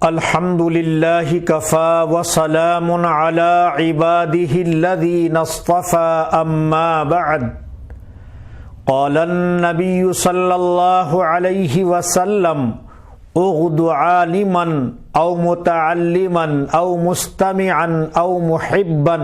الحمد للہ کفا وسلام علی عباده الذین اصطفى اما بعد قال النبی صلی اللہ علیہ وسلم اغد عالما او متعلما او مستمعا او محبا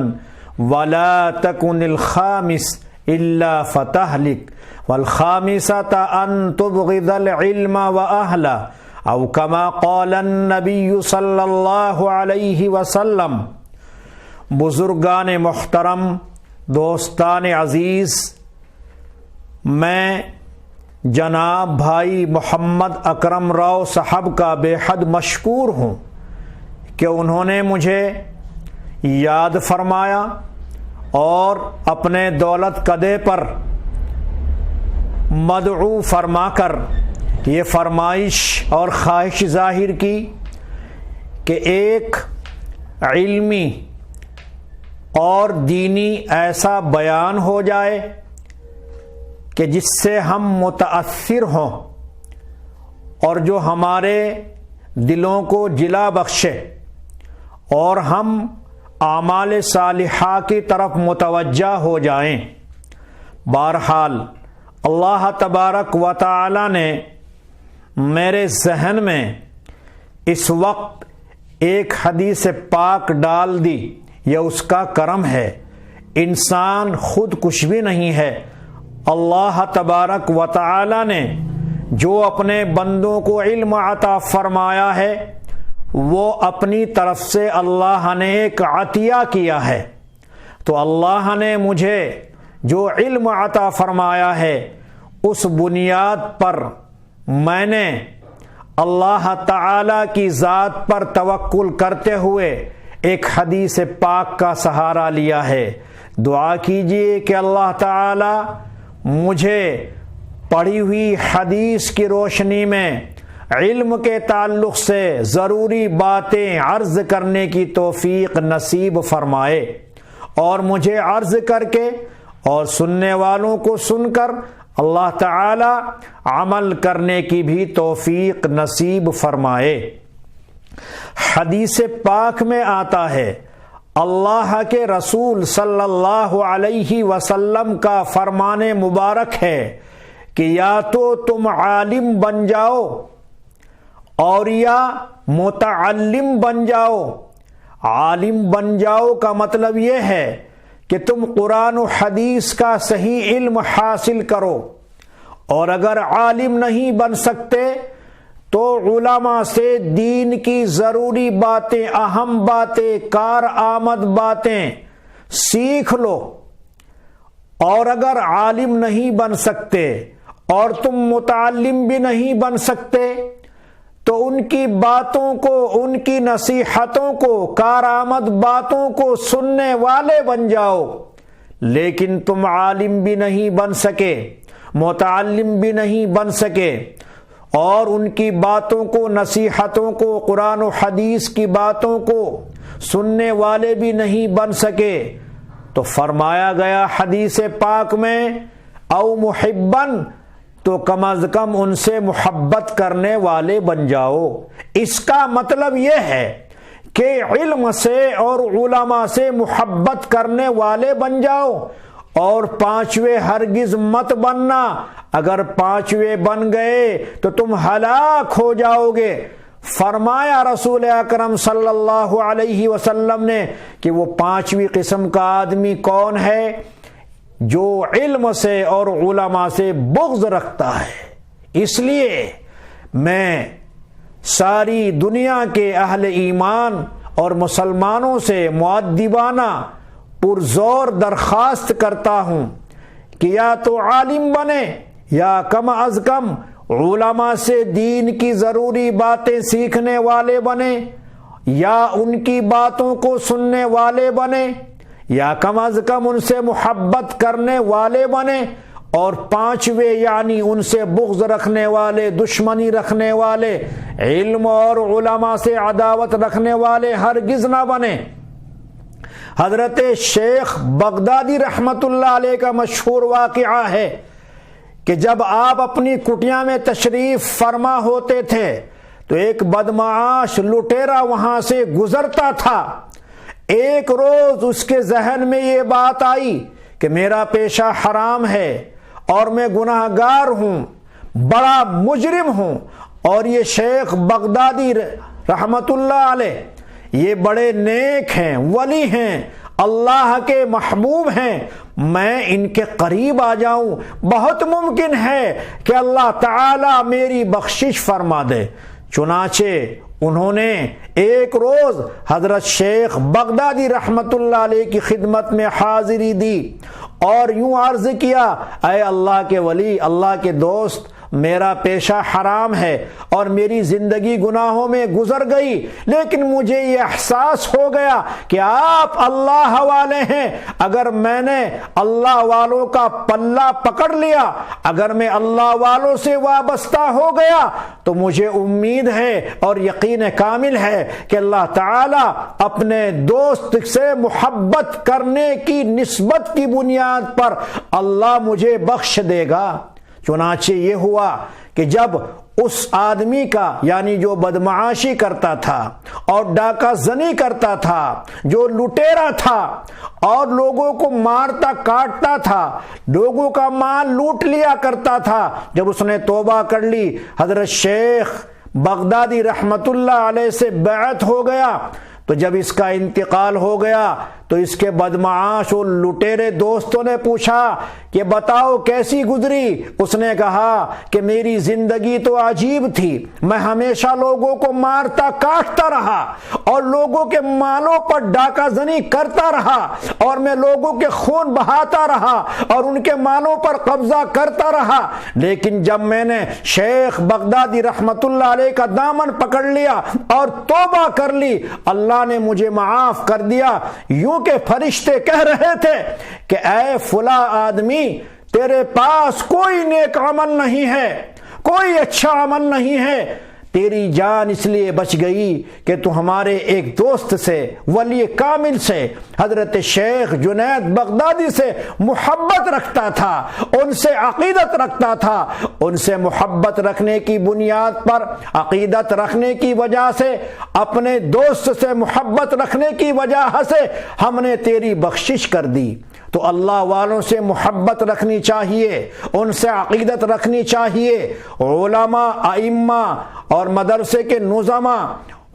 ولا تکن الخامس الا فتهلك والخامسة ان تبغض العلم واهله او کما قال النبی صلی اللہ علیہ وسلم۔ بزرگان محترم، دوستان عزیز، میں جناب بھائی محمد اکرم راؤ صاحب کا بے حد مشکور ہوں کہ انہوں نے مجھے یاد فرمایا اور اپنے دولت کدے پر مدعو فرما کر یہ فرمائش اور خواہش ظاہر کی کہ ایک علمی اور دینی ایسا بیان ہو جائے کہ جس سے ہم متاثر ہوں اور جو ہمارے دلوں کو جلا بخشے اور ہم اعمال صالحہ کی طرف متوجہ ہو جائیں۔ بہرحال اللہ تبارک و تعالی نے میرے ذہن میں اس وقت ایک حدیث پاک ڈال دی، یہ اس کا کرم ہے۔ انسان خود کچھ بھی نہیں ہے، اللہ تبارک و تعالی نے جو اپنے بندوں کو علم عطا فرمایا ہے وہ اپنی طرف سے اللہ نے ایک عطیہ کیا ہے۔ تو اللہ نے مجھے جو علم عطا فرمایا ہے اس بنیاد پر میں نے اللہ تعالی کی ذات پر توکل کرتے ہوئے ایک حدیث پاک کا سہارا لیا ہے۔ دعا کیجئے کہ اللہ تعالی مجھے پڑھی ہوئی حدیث کی روشنی میں علم کے تعلق سے ضروری باتیں عرض کرنے کی توفیق نصیب فرمائے اور مجھے عرض کر کے اور سننے والوں کو سن کر اللہ تعالی عمل کرنے کی بھی توفیق نصیب فرمائے۔ حدیث پاک میں آتا ہے، اللہ کے رسول صلی اللہ علیہ وسلم کا فرمان مبارک ہے کہ یا تو تم عالم بن جاؤ اور یا متعلم بن جاؤ۔ عالم بن جاؤ کا مطلب یہ ہے کہ تم قرآن و حدیث کا صحیح علم حاصل کرو، اور اگر عالم نہیں بن سکتے تو علماء سے دین کی ضروری باتیں، اہم باتیں، کارآمد باتیں سیکھ لو۔ اور اگر عالم نہیں بن سکتے اور تم متعلم بھی نہیں بن سکتے تو ان کی باتوں کو، ان کی نصیحتوں کو، کارآمد باتوں کو سننے والے بن جاؤ۔ لیکن تم عالم بھی نہیں بن سکے، متعلم بھی نہیں بن سکے اور ان کی باتوں کو، نصیحتوں کو، قرآن و حدیث کی باتوں کو سننے والے بھی نہیں بن سکے تو فرمایا گیا حدیث پاک میں او محبن، تو کم از کم ان سے محبت کرنے والے بن جاؤ۔ اس کا مطلب یہ ہے کہ علم سے اور علماء سے محبت کرنے والے بن جاؤ، اور پانچویں ہرگز مت بننا۔ اگر پانچویں بن گئے تو تم ہلاک ہو جاؤ گے۔ فرمایا رسول اکرم صلی اللہ علیہ وسلم نے کہ وہ پانچویں قسم کا آدمی کون ہے؟ جو علم سے اور علماء سے بغض رکھتا ہے۔ اس لیے میں ساری دنیا کے اہل ایمان اور مسلمانوں سے مؤدبانہ پرزور درخواست کرتا ہوں کہ یا تو عالم بنے یا کم از کم علماء سے دین کی ضروری باتیں سیکھنے والے بنے، یا ان کی باتوں کو سننے والے بنے، یا کم از کم ان سے محبت کرنے والے بنے، اور پانچویں یعنی ان سے بغض رکھنے والے، دشمنی رکھنے والے، علم اور علماء سے عداوت رکھنے والے ہرگز نہ بنے۔ حضرت شیخ بغدادی رحمت اللہ علیہ کا مشہور واقعہ ہے کہ جب آپ اپنی کٹیا میں تشریف فرما ہوتے تھے تو ایک بدمعاش لٹیرا وہاں سے گزرتا تھا۔ ایک روز اس کے ذہن میں یہ بات آئی کہ میرا پیشہ حرام ہے اور میں گناہ گار ہوں، بڑا مجرم ہوں، اور یہ شیخ بغدادی رحمت اللہ علیہ یہ بڑے نیک ہیں، ولی ہیں، اللہ کے محبوب ہیں، میں ان کے قریب آ جاؤں، بہت ممکن ہے کہ اللہ تعالی میری بخشش فرما دے۔ چنانچہ انہوں نے ایک روز حضرت شیخ بغدادی رحمت اللہ علیہ کی خدمت میں حاضری دی اور یوں عرض کیا، اے اللہ کے ولی، اللہ کے دوست، میرا پیشہ حرام ہے اور میری زندگی گناہوں میں گزر گئی، لیکن مجھے یہ احساس ہو گیا کہ آپ اللہ والے ہیں۔ اگر میں نے اللہ والوں کا پلہ پکڑ لیا، اگر میں اللہ والوں سے وابستہ ہو گیا، تو مجھے امید ہے اور یقین کامل ہے کہ اللہ تعالی اپنے دوست سے محبت کرنے کی نسبت کی بنیاد پر اللہ مجھے بخش دے گا۔ چنانچہ یہ ہوا کہ جب اس آدمی کا، یعنی جو بدمعاشی کرتا تھا اور ڈاکہ زنی کرتا تھا، جو لٹیرا تھا اور لوگوں کو مارتا کاٹتا تھا، لوگوں کا مال لوٹ لیا کرتا تھا، جب اس نے توبہ کر لی، حضرت شیخ بغدادی رحمت اللہ علیہ سے بیعت ہو گیا، تو جب اس کا انتقال ہو گیا تو اس کے بدمعاش اور لٹیرے دوستوں نے پوچھا کہ بتاؤ کیسی گزری؟ اس نے کہا کہ میری زندگی تو عجیب تھی، میں ہمیشہ لوگوں کو مارتا کاٹتا رہا اور لوگوں کے مالوں پر ڈاکہ زنی کرتا رہا اور میں لوگوں کے خون بہاتا رہا اور ان کے مالوں پر قبضہ کرتا رہا، لیکن جب میں نے شیخ بغدادی رحمت اللہ علیہ کا دامن پکڑ لیا اور توبہ کر لی، اللہ نے مجھے معاف کر دیا۔ یوں کہ فرشتے کہہ رہے تھے کہ اے فلاں آدمی، تیرے پاس کوئی نیک عمل نہیں ہے، کوئی اچھا عمل نہیں ہے، تیری جان اس لیے بچ گئی کہ تو ہمارے ایک دوست سے، ولی کامل سے، حضرت شیخ جنید بغدادی سے محبت رکھتا تھا، ان سے عقیدت رکھتا تھا۔ ان سے محبت رکھنے کی بنیاد پر، عقیدت رکھنے کی وجہ سے، اپنے دوست سے محبت رکھنے کی وجہ سے ہم نے تیری بخشش کر دی۔ تو اللہ والوں سے محبت رکھنی چاہیے، ان سے عقیدت رکھنی چاہیے۔ علماء، ائمہ اور مدرسے کے نظماء،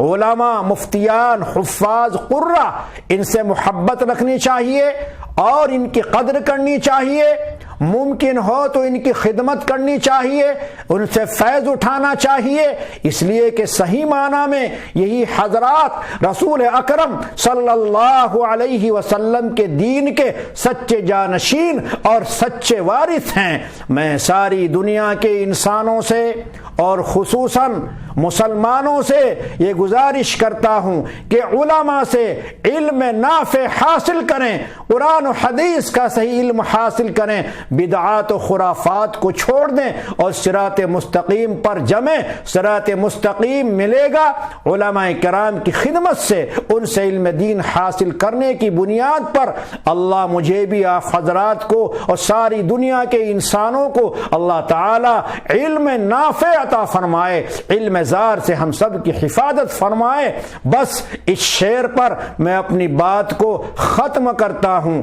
علماء، مفتیان، حفاظ، قراء، ان سے محبت رکھنی چاہیے اور ان کی قدر کرنی چاہیے، ممکن ہو تو ان کی خدمت کرنی چاہیے، ان سے فیض اٹھانا چاہیے، اس لیے کہ صحیح معنی میں یہی حضرات رسول اکرم صلی اللہ علیہ وسلم کے دین کے سچے جانشین اور سچے وارث ہیں۔ میں ساری دنیا کے انسانوں سے اور خصوصاً مسلمانوں سے یہ گزارش کرتا ہوں کہ علماء سے علم نافع حاصل کریں، قرآن و حدیث کا صحیح علم حاصل کریں، بدعات و خرافات کو چھوڑ دیں اور صراط مستقیم پر جمیں۔ صراط مستقیم ملے گا علماء کرام کی خدمت سے، ان سے علم دین حاصل کرنے کی بنیاد پر۔ اللہ مجھے بھی آپ حضرات کو اور ساری دنیا کے انسانوں کو اللہ تعالی علم نافع عطا فرمائے، علم زار سے ہم سب کی حفاظت فرمائے۔ بس اس شعر پر میں اپنی بات کو ختم کرتا ہوں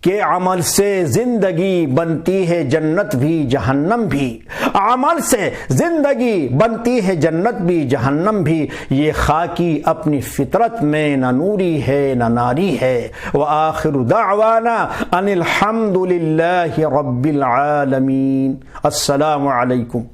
کہ عمل سے زندگی بنتی ہے جنت بھی جہنم بھی، عمل سے زندگی بنتی ہے جنت بھی جہنم بھی، یہ خاکی اپنی فطرت میں نہ نوری ہے نہ ناری ہے۔ وآخر دعوانا ان الحمد للہ رب العالمین۔ السلام علیکم۔